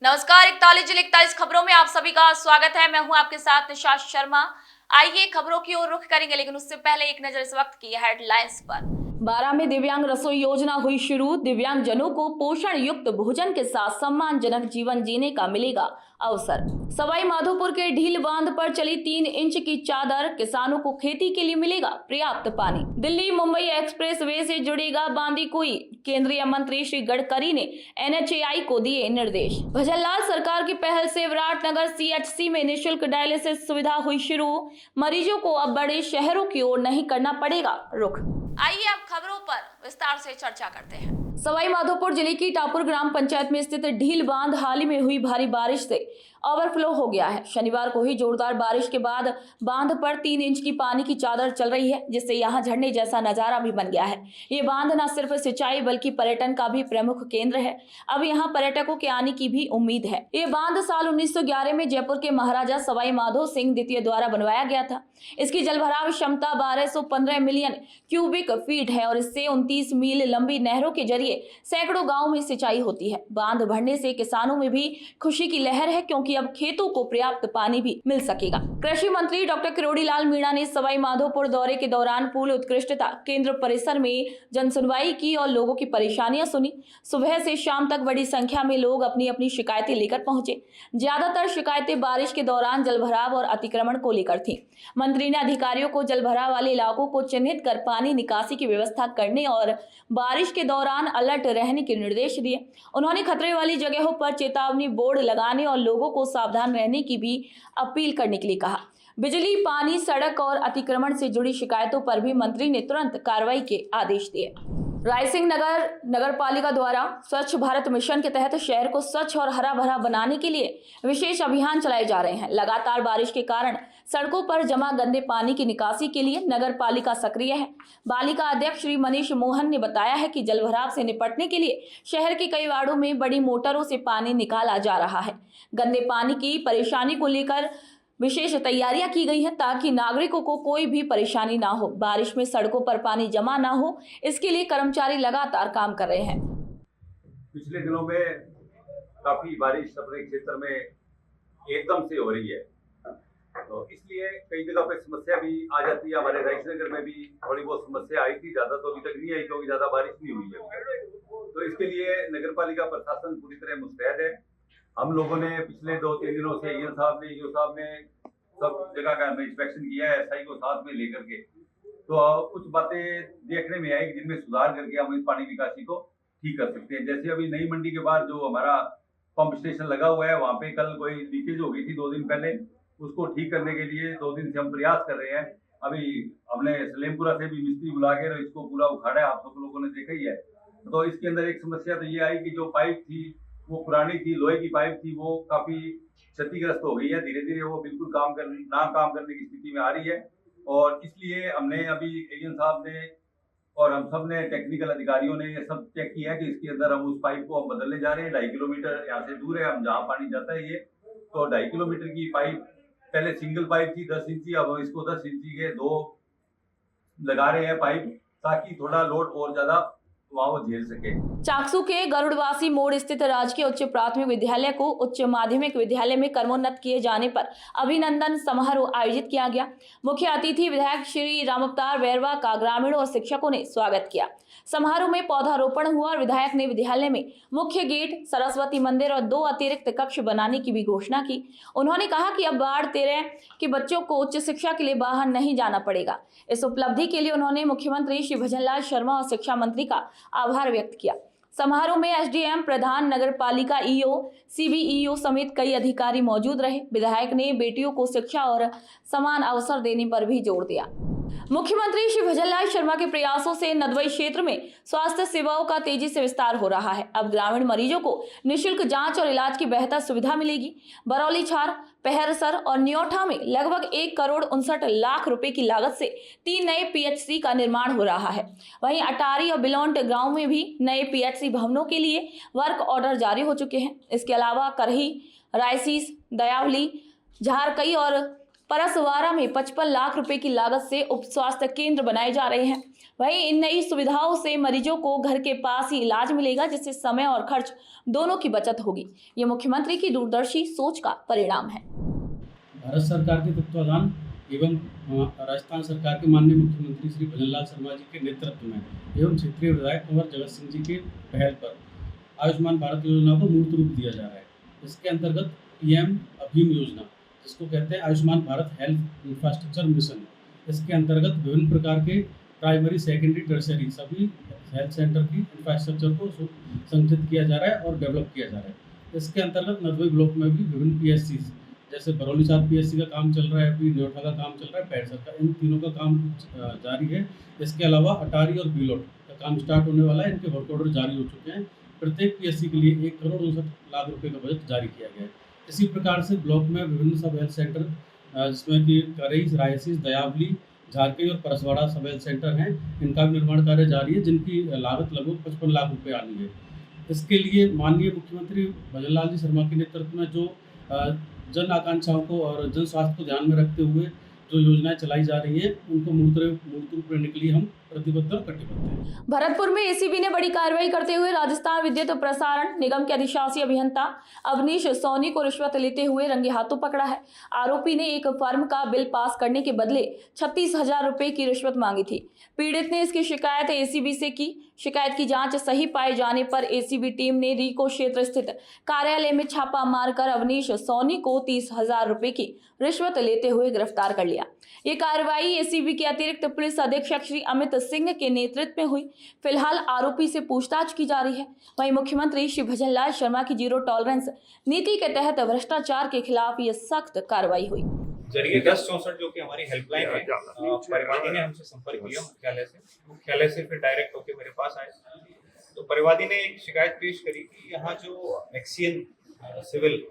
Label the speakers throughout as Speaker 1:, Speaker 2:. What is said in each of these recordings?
Speaker 1: नमस्कार, 41 जिले 41 खबरों में आप सभी का स्वागत है। मैं हूं आपके साथ निशा शर्मा। आइए खबरों की ओर रुख करेंगे, लेकिन उससे पहले एक नजर इस वक्त की हेडलाइंस पर। 12 में दिव्यांग रसोई योजना हुई शुरू। दिव्यांग जनों को पोषण युक्त भोजन के साथ सम्मानजनक जीवन जीने का मिलेगा अवसर। सवाई माधोपुर के ढील बांध पर चली 3 इंच की चादर। किसानों को खेती के लिए मिलेगा पर्याप्त पानी। दिल्ली मुंबई एक्सप्रेस वे से जुड़ेगा बांदीकुई। केंद्रीय मंत्री श्री गडकरी ने NHAI को दिए निर्देश। भजनलाल सरकार की पहल से विराटनगर CHC में निःशुल्क डायलिसिस सुविधा हुई शुरू। मरीजों को अब बड़े शहरों की ओर नहीं करना पड़ेगा रुख। आइए अब खबरों पर विस्तार से चर्चा करते हैं। सवाई माधोपुर जिले की टापुर ग्राम पंचायत में स्थित ढील बांध हाल ही में हुई भारी बारिश से ओवरफ्लो हो गया है। शनिवार को ही जोरदार बारिश के बाद बांध पर 3 इंच की पानी की चादर चल रही है, जिससे यहां झरने जैसा नजारा भी बन गया है। ये बांध न सिर्फ सिंचाई बल्कि पर्यटन का भी प्रमुख केंद्र है। अब यहां पर्यटकों के आने की भी उम्मीद है। ये बांध साल 1911 में जयपुर के महाराजा सवाई माधो सिंह द्वितीय द्वारा बनवाया गया था। इसकी जलभराव क्षमता 1215 मिलियन क्यूबिक फीट है और इससे 29 मील लंबी नहरों के जरिए सैकड़ों गांवों में सिंचाई होती है। बांध भरने से किसानों में भी खुशी की लहर है, क्योंकि अब खेतों को पर्याप्त पानी भी मिल सकेगा। कृषि मंत्री डॉक्टर किरोड़ी लाल मीणा ने सवाई माधोपुर दौरे के दौरान पूल उत्कृष्टता केंद्र परिसर में जनसुनवाई की और लोगों की परेशानियां सुनी। सुबह से शाम तक बड़ी संख्या में लोग अपनी अपनी शिकायतें लेकर पहुंचे। ज्यादातर शिकायतें बारिश के दौरान जलभराव और अतिक्रमण को लेकर थी। मंत्री ने अधिकारियों को जलभराव वाले इलाकों को चिन्हित कर पानी निकासी की व्यवस्था करने और बारिश के दौरान अलर्ट रहने के निर्देश दिए। उन्होंने खतरे वाली जगहों पर चेतावनी बोर्ड लगाने और लोगों को सावधान रहने की भी अपील करने के लिए कहा। बिजली, पानी, सड़क और अतिक्रमण से जुड़ी शिकायतों पर भी मंत्री ने तुरंत कार्रवाई के आदेश दिए। रायसिंह नगर नगर पालिका द्वारा स्वच्छ भारत मिशन के तहत शहर को स्वच्छ और हरा भरा बनाने के लिए विशेष अभियान चलाए जा रहे हैं। लगातार बारिश के कारण सड़कों पर जमा गंदे पानी की निकासी के लिए नगर पालिका सक्रिय है। पालिका अध्यक्ष श्री मनीष मोहन ने बताया है कि जलभराव से निपटने के लिए शहर के कई वार्डों में बड़ी मोटरों से पानी निकाला जा रहा है। गंदे पानी की परेशानी को लेकर विशेष तैयारियां की गई हैं, ताकि नागरिकों को कोई भी परेशानी ना हो। बारिश में सड़कों पर पानी जमा ना हो, इसके लिए कर्मचारी लगातार काम कर रहे हैं।
Speaker 2: पिछले दिनों में काफी बारिश अपने क्षेत्र में एकदम से हो रही है, तो इसलिए कई जगह पे समस्या भी आ जाती है। हमारे रायसिंह में भी थोड़ी बहुत समस्या आई थी, ज्यादा तो अभी तक नहीं आई क्योंकि ज्यादा बारिश नहीं हुई है। तो इसके लिए नगर पालिका प्रशासन पूरी तरह मुस्तैद है। हम लोगों ने पिछले 2-3 दिनों से ईओ साहब ने सब जगह का इंस्पेक्शन किया है, SI को साथ में लेकर के। तो कुछ बातें देखने में आई जिनमें सुधार करके हम इस पानी निकासी को ठीक कर सकते हैं। जैसे अभी नई मंडी के बाद जो हमारा पंप स्टेशन लगा हुआ है, वहाँ पे कल कोई लीकेज हो गई थी 2 दिन पहले। उसको ठीक करने के लिए 2 दिन से हम प्रयास कर रहे हैं। अभी हमने सलेमपुरा से भी मिस्त्री बुला के इसको पूरा उखाड़ा है, आप सब लोगों ने देखा ही है। तो इसके अंदर एक समस्या तो ये आई कि जो पाइप थी वो पुरानी थी, लोहे की पाइप थी, वो काफी क्षतिग्रस्त हो गई है। धीरे धीरे वो बिल्कुल काम करने की स्थिति में आ रही है। और इसलिए हमने अभी एजेंट साहब ने और हम सब ने टेक्निकल अधिकारियों ने ये सब चेक किया कि इसके अंदर हम उस पाइप को हम बदलने जा रहे हैं। 2.5 किलोमीटर यहाँ से दूर है, हम जहाँ पानी जाता है ये, तो 2.5 किलोमीटर की पाइप, पहले सिंगल पाइप थी 10 इंची, अब हम इसको 10 इंची के 2 लगा रहे हैं पाइप, ताकि थोड़ा लोड और ज्यादा वहाँ वो झेल सके।
Speaker 1: चाकसू के गरुड़वासी मोड़ स्थित राजकीय उच्च प्राथमिक विद्यालय को उच्च माध्यमिक विद्यालय में क्रमोन्नत किए जाने पर अभिनंदन समारोह आयोजित किया गया। मुख्य अतिथि विधायक श्री रामअवतार बैरवा का ग्रामीणों और शिक्षकों ने स्वागत किया। समारोह में पौधारोपण हुआ और विधायक ने विद्यालय में मुख्य गेट, सरस्वती मंदिर और 2 अतिरिक्त कक्ष बनाने की भी घोषणा की। उन्होंने कहा कि अब बाढ़ 13 के बच्चों को उच्च शिक्षा के लिए बाहर नहीं जाना पड़ेगा। इस उपलब्धि के लिए उन्होंने मुख्यमंत्री श्री भजनलाल शर्मा और शिक्षा मंत्री का आभार व्यक्त किया। समारोह में SDM, प्रधान नगर पालिका, EO, CBEO समेत कई अधिकारी मौजूद रहे। विधायक ने बेटियों को शिक्षा और समान अवसर देने पर भी जोर दिया। मुख्यमंत्री श्री भजनलाल शर्मा के प्रयासों से नदवई क्षेत्र में स्वास्थ्य सेवाओं का तेजी से विस्तार हो रहा है। अब ग्रामीण मरीजों को निःशुल्क जांच और इलाज की बेहतर सुविधा मिलेगी। बरौली, छार, पहरसर और न्योठा में लगभग 1 करोड़ 59 लाख रुपए की लागत से 3 नए PHC का निर्माण हो रहा है। वहीं अटारी और बिलोंट गांव में भी नए PHC भवनों के लिए वर्क ऑर्डर जारी हो चुके हैं। इसके अलावा करही, रायसीस, दयावली, झारकई और परसवाड़ा में 55 लाख रुपए की लागत से उप स्वास्थ्य केंद्र बनाए जा रहे हैं। वहीं इन नई सुविधाओं से मरीजों को घर के पास ही इलाज मिलेगा, जिससे समय और खर्च दोनों की बचत होगी। ये मुख्यमंत्री की दूरदर्शी सोच का परिणाम है।
Speaker 3: भारत सरकार के तत्वाधान एवं राजस्थान सरकार के माननीय मुख्यमंत्री श्री भजनलाल शर्मा जी के नेतृत्व में एवं क्षेत्रीय विधायक कुंवर जगत सिंह जी के पहल पर आयुष्मान भारत योजना को मूर्त रूप दिया जा रहा है। इसके अंतर्गत पीएम अभीम योजना, जिसको कहते हैं Ayushman Bharat health infrastructure mission, इसके अंतर्गत विभिन्न प्रकार के प्राइमरी, सेकेंडरी, टर्शरी सभी हेल्थ सेंटर की इंफ्रास्ट्रक्चर को संगठित किया जा रहा है और डेवलप किया जा रहा है। इसके अंतर्गत नदवे ब्लॉक में भी विभिन्न पीएससी, जैसे बरौली सात पीएससी का काम चल रहा है, अभी न्योटा का काम चल रहा है, पैरसर का, इन तीनों का काम जारी है। इसके अलावा अटारी और बीलोट का काम स्टार्ट होने वाला है। इनके वर्क ऑर्डर जारी हो चुके हैं। प्रत्येक पीएससी के लिए 1,59,00,000 रुपये का बजट जारी किया गया है। इसी प्रकार से ब्लॉक में विभिन्न सब हेल्थ सेंटर, जिसमें कि करईस, रायसीस, दयावली, झारखंड और परसवाड़ा सब हेल्थ सेंटर हैं, इनका भी निर्माण कार्य जारी है, जिनकी लागत लगभग 55 लाख रुपये आनी है। इसके लिए माननीय मुख्यमंत्री भजनलाल जी शर्मा के नेतृत्व में जो जन आकांक्षाओं को और जन स्वास्थ्य को ध्यान में रखते हुए जो योजनाएं चलाई जा रही हैं, उनको मूर्त रूप देने के लिए हम प्रतिबद्ध और कटिबद्ध हैं।
Speaker 1: भरतपुर में एसीबी ने बड़ी कार्रवाई करते हुए राजस्थान विद्युत प्रसारण निगम के अधिशासी अभियंता अवनीश सोनी को रिश्वत लेते हुए रंगे हाथों पकड़ा है। आरोपी ने एक फर्म का बिल पास करने के बदले 36,000 रुपए की रिश्वत मांगी थी। पीड़ित ने इसकी शिकायत एसीबी से की। शिकायत की जांच सही पाए जाने पर एसीबी टीम ने रीको क्षेत्र स्थित कार्यालय में छापा मारकर अवनीश सोनी को 30,000 रुपए की रिश्वत लेते हुए गिरफ्तार कर लिया। ये कार्रवाई एसीबी के अतिरिक्त पुलिस अधीक्षक श्री अमित सिंह के नेतृत्व में हुई। फिलहाल आरोपी से पूछताछ की जा रही है। वहीं मुख्यमंत्री श्री भजनलाल शर्मा की जीरो टॉलरेंस नीति के तहत भ्रष्टाचार के खिलाफ ये सख्त कार्रवाई हुई।
Speaker 4: जरिए 1064 जो कि हमारी हेल्पलाइन है, परिवादी ने हमसे संपर्क किया मुख्यालय से फिर डायरेक्ट होके मेरे पास आए। तो परिवादी ने एक शिकायत पेश करी कि यहाँ जो एक्सियन सिविल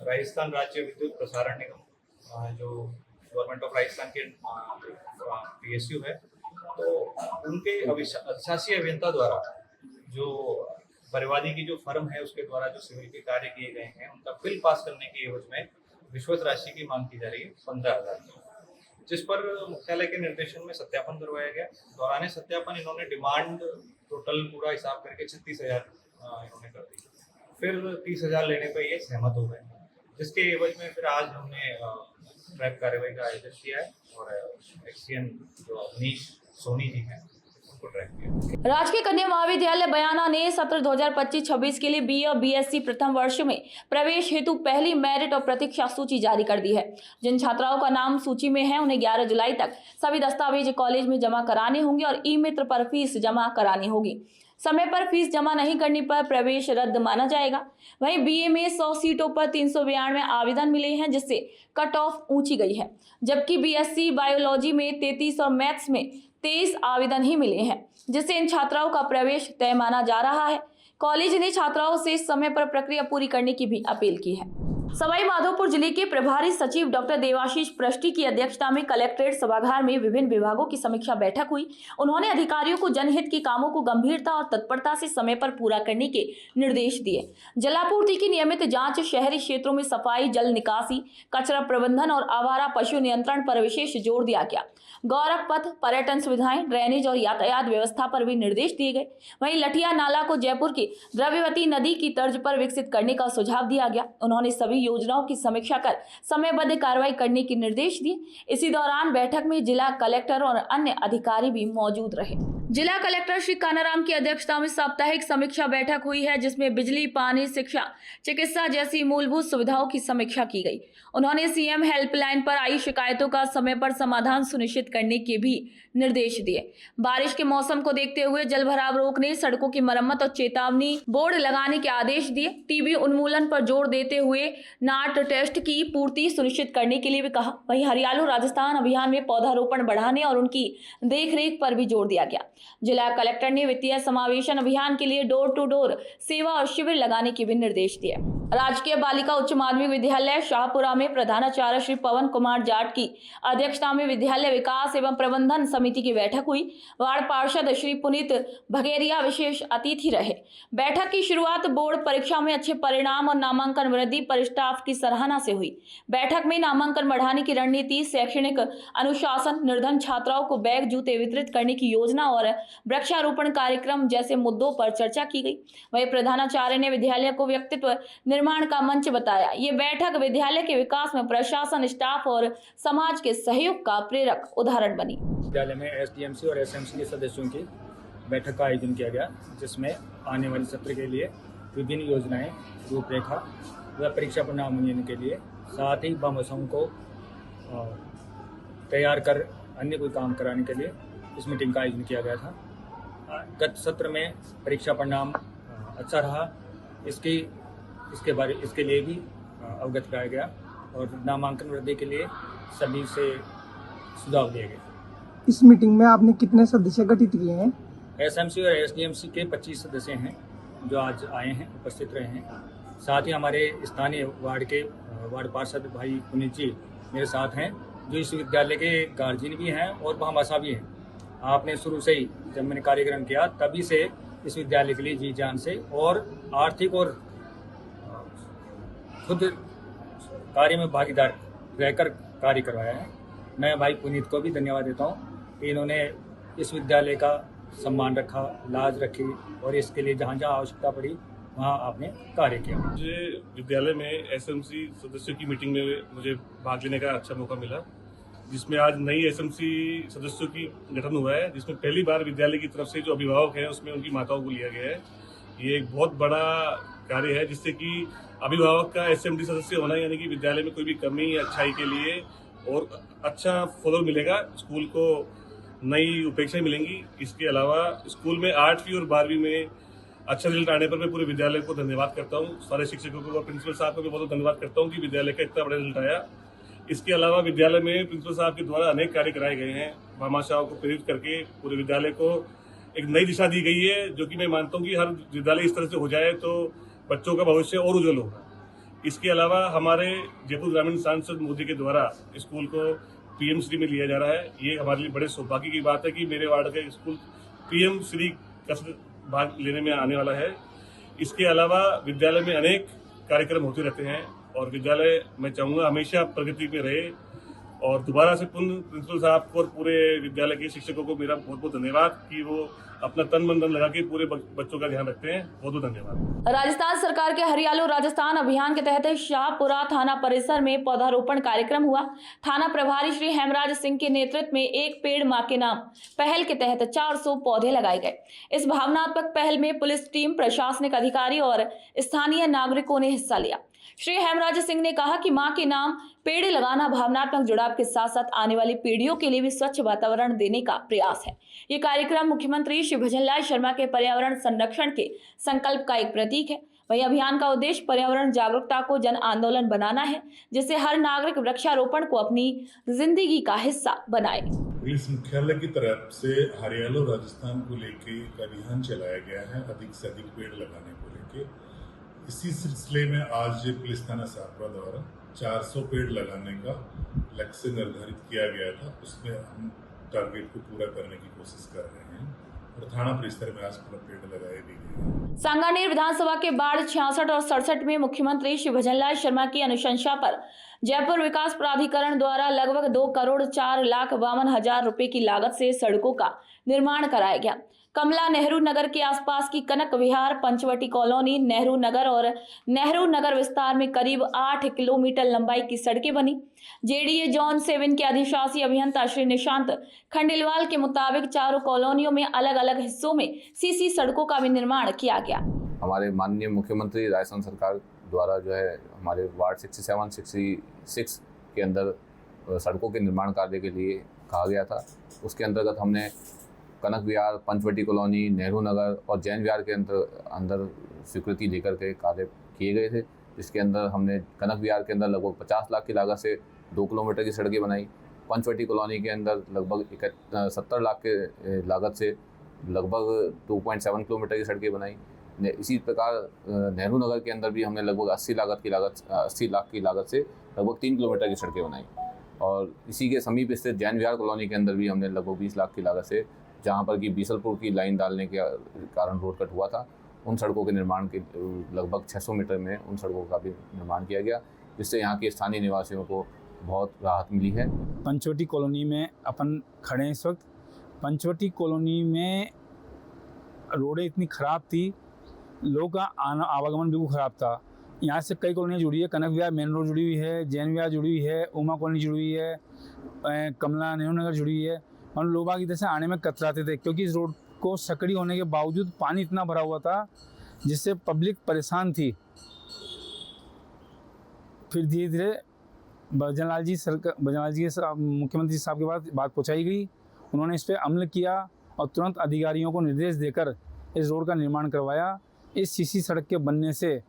Speaker 4: राजस्थान राज्य विद्युत प्रसारण निगम जो गवर्नमेंट ऑफ राजस्थान के पीएसयू है, तो उनके अधिशासी अभियंता द्वारा जो परिवादी की जो फर्म है उसके द्वारा जो सिविल के कार्य किए गए हैं, उनका बिल पास करने की एवज में रिश्वत राशि की मांग की जा रही है 15,000, जिस पर मुख्यालय के निर्देशन में सत्यापन करवाया गया। दौरान सत्यापन इन्होंने डिमांड टोटल पूरा हिसाब करके 36,000 इन्होंने कर दी। फिर 30,000 लेने पर ये सहमत हो गए, जिसके एवज में फिर आज हमने ट्रैप कार्रवाई का आयोजन किया है और एक्सियन जो अवनीश सोनी जी हैं उनको ट्रैप किया।
Speaker 1: राजकीय कन्या महाविद्यालय बयाना ने सत्र 2025-26 के लिए बीए और बीएससी प्रथम वर्ष में प्रवेश हेतु पहली मेरिट और प्रतीक्षा सूची जारी कर दी है। जिन छात्राओं का नाम सूची में है, उन्हें 11 जुलाई तक सभी दस्तावेज कॉलेज में जमा कराने होंगे और ई मित्र पर फीस जमा करानी होगी। समय पर फीस जमा नहीं करने पर प्रवेश रद्द माना जाएगा। वहीं बीए में 100 सीटों पर 392 आवेदन मिले हैं, जिससे कट ऑफ ऊंची गई है, जबकि बीएससी बायोलॉजी में 33 और मैथ्स में 23 आवेदन ही मिले हैं, जिससे इन छात्राओं का प्रवेश तय माना जा रहा है। कॉलेज ने छात्राओं से समय पर प्रक्रिया पूरी करने की भी अपील की है। सवाई माधोपुर जिले के प्रभारी सचिव डॉक्टर देवाशीष पृष्टि की अध्यक्षता में कलेक्ट्रेट सभागार में विभिन्न विभागों की समीक्षा बैठक हुई। उन्होंने अधिकारियों को जनहित के कामों को गंभीरता और तत्परता से समय पर पूरा करने के निर्देश दिए। जलापूर्ति की नियमित जांच, शहरी क्षेत्रों में सफाई, जल निकासी, कचरा प्रबंधन और आवारा पशु नियंत्रण पर विशेष जोर दिया गया। गौरव पथ, पर्यटन सुविधाएं, ड्रेनेज और यातायात व्यवस्था पर भी निर्देश दिए गए। वहीं लठिया नाला को जयपुर की द्रव्यवती नदी की तर्ज पर विकसित करने का सुझाव दिया गया। उन्होंने सभी योजनाओं की समीक्षा कर समयबद्ध कार्रवाई करने के निर्देश दिए। इसी दौरान बैठक में जिला कलेक्टर और अन्य अधिकारी भी मौजूद रहे। जिला कलेक्टर श्री कानाराम की अध्यक्षता में साप्ताहिक समीक्षा बैठक हुई है, जिसमें बिजली, पानी, शिक्षा, चिकित्सा जैसी मूलभूत सुविधाओं की समीक्षा की गई। उन्होंने सीएम हेल्पलाइन पर आई शिकायतों का समय पर समाधान सुनिश्चित करने के भी निर्देश दिए। बारिश के मौसम को देखते हुए जल भराव रोकने, सड़कों की मरम्मत और चेतावनी बोर्ड लगाने के आदेश दिए। टीबी उन्मूलन पर जोर देते हुए नाट टेस्ट की पूर्ति सुनिश्चित करने के लिए भी कहा। वहीं हरियालो राजस्थान अभियान में पौधारोपण बढ़ाने और उनकी देखरेख पर भी जोर दिया गया। जिला कलेक्टर ने वित्तीय समावेशन अभियान के लिए डोर टू डोर सेवा और शिविर लगाने के भी निर्देश दिए। राजकीय बालिका उच्च माध्यमिक विद्यालय शाहपुरा में प्रधानाचार्य श्री पवन कुमार जाट की अध्यक्षता में विद्यालय विकास एवं प्रबंधन समिति की बैठक हुई। वार्ड पार्षद श्री पुनीत भगेरिया विशेष अतिथि रहे। बैठक की शुरुआत बोर्ड परीक्षा में अच्छे परिणाम और नामांकन वृद्धि पर स्टाफ की सराहना से हुई। बैठक में नामांकन बढ़ाने की रणनीति, शैक्षणिक अनुशासन, निर्धन छात्राओं को बैग जूते वितरित करने की योजना और वृक्षारोपण कार्यक्रम जैसे मुद्दों पर चर्चा की गई। वहीं प्रधानाचार्य ने विद्यालय को व्यक्तित्व निर्माण का मंच बताया। ये बैठक विद्यालय के विकास में प्रशासन, स्टाफ और समाज के सहयोग का प्रेरक उदाहरण बनी।
Speaker 5: विद्यालय में एसडीएमसी और एसएमसी के सदस्यों की बैठक का आयोजन किया गया, जिसमें आने वाले सत्र के लिए विभिन्न योजनाएं, रूपरेखा व परीक्षा परिणाम मूल्यांकन के लिए, साथ ही भामाशाहों को तैयार कर अन्य कोई काम कराने के लिए इस मीटिंग का आयोजन किया गया था। गत सत्र में परीक्षा परिणाम अच्छा रहा, इसके लिए भी अवगत कराया गया और नामांकन वृद्धि के लिए सभी से सुझाव दिए गए।
Speaker 6: इस मीटिंग में आपने कितने सदस्य गठित किए हैं?
Speaker 5: एसएमसी और एसडीएमसी के 25 सदस्य हैं जो आज आए हैं, उपस्थित रहे हैं। साथ ही हमारे स्थानीय वार्ड पार्षद भाई पुनीत जी मेरे साथ हैं, जो इस विद्यालय के गार्जियन भी हैं और भामाशाह भी हैं। आपने शुरू से ही जब मैंने कार्यक्रम किया तभी से इस विद्यालय के लिए जी जान से और आर्थिक और खुद कार्य में भागीदार रहकर कार्य करवाया है। मैं भाई पुनीत को भी धन्यवाद देता हूँ कि इन्होंने इस विद्यालय का सम्मान रखा, लाज रखी और इसके लिए जहाँ जहाँ आवश्यकता पड़ी वहाँ आपने कार्य किया।
Speaker 7: मुझे विद्यालय में एसएमसी सदस्यों की मीटिंग में मुझे भाग लेने का अच्छा मौका मिला, जिसमें आज नई एसएमसी सदस्यों की गठन हुआ है, जिसमें पहली बार विद्यालय की तरफ से जो अभिभावक हैं उसमें उनकी माताओं को लिया गया है। ये एक बहुत बड़ा कार्य है, जिससे कि अभिभावक का एसएमडी सदस्य होना यानी कि विद्यालय में कोई भी कमी या अच्छाई के लिए और अच्छा फॉलो मिलेगा, स्कूल को नई उपेक्षाएं मिलेंगी। इसके अलावा स्कूल में 8वीं और 12वीं में अच्छा रिजल्ट आने पर मैं पूरे विद्यालय को धन्यवाद करता हूँ। सारे शिक्षकों को और प्रिंसिपल साहब को भी बहुत धन्यवाद करता हूँ कि विद्यालय का इतना बड़ा रिजल्ट आया। इसके अलावा विद्यालय में प्रिंसिपल साहब के द्वारा अनेक कार्य कराए गए हैं। भामाशाहों को प्रेरित करके पूरे विद्यालय को एक नई दिशा दी गई है, जो कि मैं मानता हूँ कि हर विद्यालय इस तरह से हो जाए तो बच्चों का भविष्य और उज्जवल होगा। इसके अलावा हमारे जयपुर ग्रामीण सांसद मोदी के द्वारा स्कूल को पीएम श्री में लिया जा रहा है। ये हमारे लिए बड़े सौभाग्य की बात है कि मेरे वार्ड का स्कूल पीएम श्री का भाग लेने में आने वाला है। इसके अलावा विद्यालय में अनेक कार्यक्रम होते रहते हैं और विद्यालय मैं चाहूँगा हमेशा प्रगति में रहे। और दोबारा से पुनः प्रिंसिपल साहब को और पूरे विद्यालय के शिक्षकों को मेरा बहुत बहुत धन्यवाद कि वो अपना तन मन धन लगा के पूरे बच्चों का ध्यान रखते हैं। बहुत बहुत धन्यवाद।
Speaker 1: राजस्थान सरकार के हरियालो राजस्थान अभियान के तहत शाहपुरा थाना परिसर में पौधारोपण कार्यक्रम हुआ। थाना प्रभारी श्री हेमराज सिंह के नेतृत्व में एक पेड़ मां के नाम पहल के तहत 400 पौधे लगाए गए। इस भावनात्मक पहल में पुलिस टीम, प्रशासनिक अधिकारी और स्थानीय नागरिकों ने हिस्सा लिया। श्री हेमराज सिंह ने कहा कि मां के नाम पेड़ लगाना भावनात्मक जुड़ाव के साथ साथ आने वाली पीढ़ियों के लिए भी स्वच्छ वातावरण देने का प्रयास है। ये कार्यक्रम मुख्यमंत्री श्री भजनलाल शर्मा के पर्यावरण संरक्षण के संकल्प का एक प्रतीक है। वही अभियान का उद्देश्य पर्यावरण जागरूकता को जन आंदोलन बनाना है, जिससे हर नागरिक वृक्षारोपण को अपनी जिंदगी का हिस्सा बनाए।
Speaker 8: पुलिस मुख्यालय की तरफ से हरियालो राजस्थान को लेकर एक अभियान चलाया गया है, अधिक से अधिक पेड़ लगाने को लेकर। इसी सिलसिले में आज पुलिस थाना शाहपुरा द्वारा 400 पेड़ लगाने का लक्ष्य निर्धारित किया गया था। उसमें हम टारगेट को पूरा करने की कोशिश कर रहे हैं और थाना परिसर में आज पूरा पेड़ लगाए भी गए।
Speaker 1: सांगानेर विधानसभा के वार्ड 66 और 67 में मुख्यमंत्री श्री भजनलाल शर्मा की अनुशंसा पर जयपुर विकास प्राधिकरण द्वारा लगभग 2,04,52,000 रुपए की लागत से सड़कों का निर्माण कराया गया। कमला नेहरू नगर के आसपास की कनक विहार, पंचवटी कॉलोनी, नेहरू नगर और नेहरू नगर विस्तार में करीब 8 किलोमीटर लंबाई की सड़कें बनी। जेडीए जोन 7 के अधिशासी अभियंता श्री निशांत खंडेलवाल के मुताबिक चारों कॉलोनियों में अलग अलग हिस्सों में सीसी सड़कों का भी निर्माण किया गया।
Speaker 9: हमारे माननीय मुख्यमंत्री राजस्थान सरकार द्वारा जो है हमारे वार्ड 67, 66 के अंदर सड़कों के निर्माण कार्य के लिए कहा गया था। उसके अंतर्गत हमने कनक विहार, पंचवटी कॉलोनी, नेहरू नगर और जैन विहार के अंदर स्वीकृति लेकर के कार्य किए गए थे, जिसके अंदर हमने कनक विहार के अंदर लगभग 50 लाख की लागत से 2 किलोमीटर की सड़कें बनाई। पंचवटी कॉलोनी के अंदर लगभग 70 लाख के लागत से लगभग 2.7 किलोमीटर की सड़कें बनाई। इसी प्रकार नेहरू नगर के अंदर भी हमने लगभग 80 लाख की लागत से लगभग 3 किलोमीटर की सड़कें बनाई। और इसी के समीप स्थित जैन विहार कॉलोनी के अंदर भी हमने लगभग 20 लाख की लागत से, जहाँ पर कि बीसलपुर की लाइन डालने के कारण रोड कट हुआ था, उन सड़कों के निर्माण के लगभग 600 मीटर में उन सड़कों का भी निर्माण किया गया, जिससे यहाँ के स्थानीय निवासियों को बहुत राहत मिली है।
Speaker 10: पंचवटी कॉलोनी में अपन खड़े हैं इस वक्त। पंचवटी कॉलोनी में रोडें इतनी ख़राब थी, लोगों का आवागमन बिल्कुल ख़राब था। यहाँ से कई कॉलोनियाँ जुड़ी है, कनक विहार मेन रोड जुड़ी हुई है, जैन विहार जुड़ी हुई है, उमा कॉलोनी जुड़ी हुई है, कमला नेहरू नगर जुड़ी हुई है। और लोग बाग इधर से आने में कतराते थे, क्योंकि इस रोड को सकड़ी होने के बावजूद पानी इतना भरा हुआ था जिससे पब्लिक परेशान थी। फिर धीरे धीरे भजनलाल जी के मुख्यमंत्री साहब के पास बात पहुँचाई गई, उन्होंने इस पर अमल किया और तुरंत अधिकारियों को निर्देश देकर इस रोड का निर्माण करवाया। इस सीसी सड़क के बनने से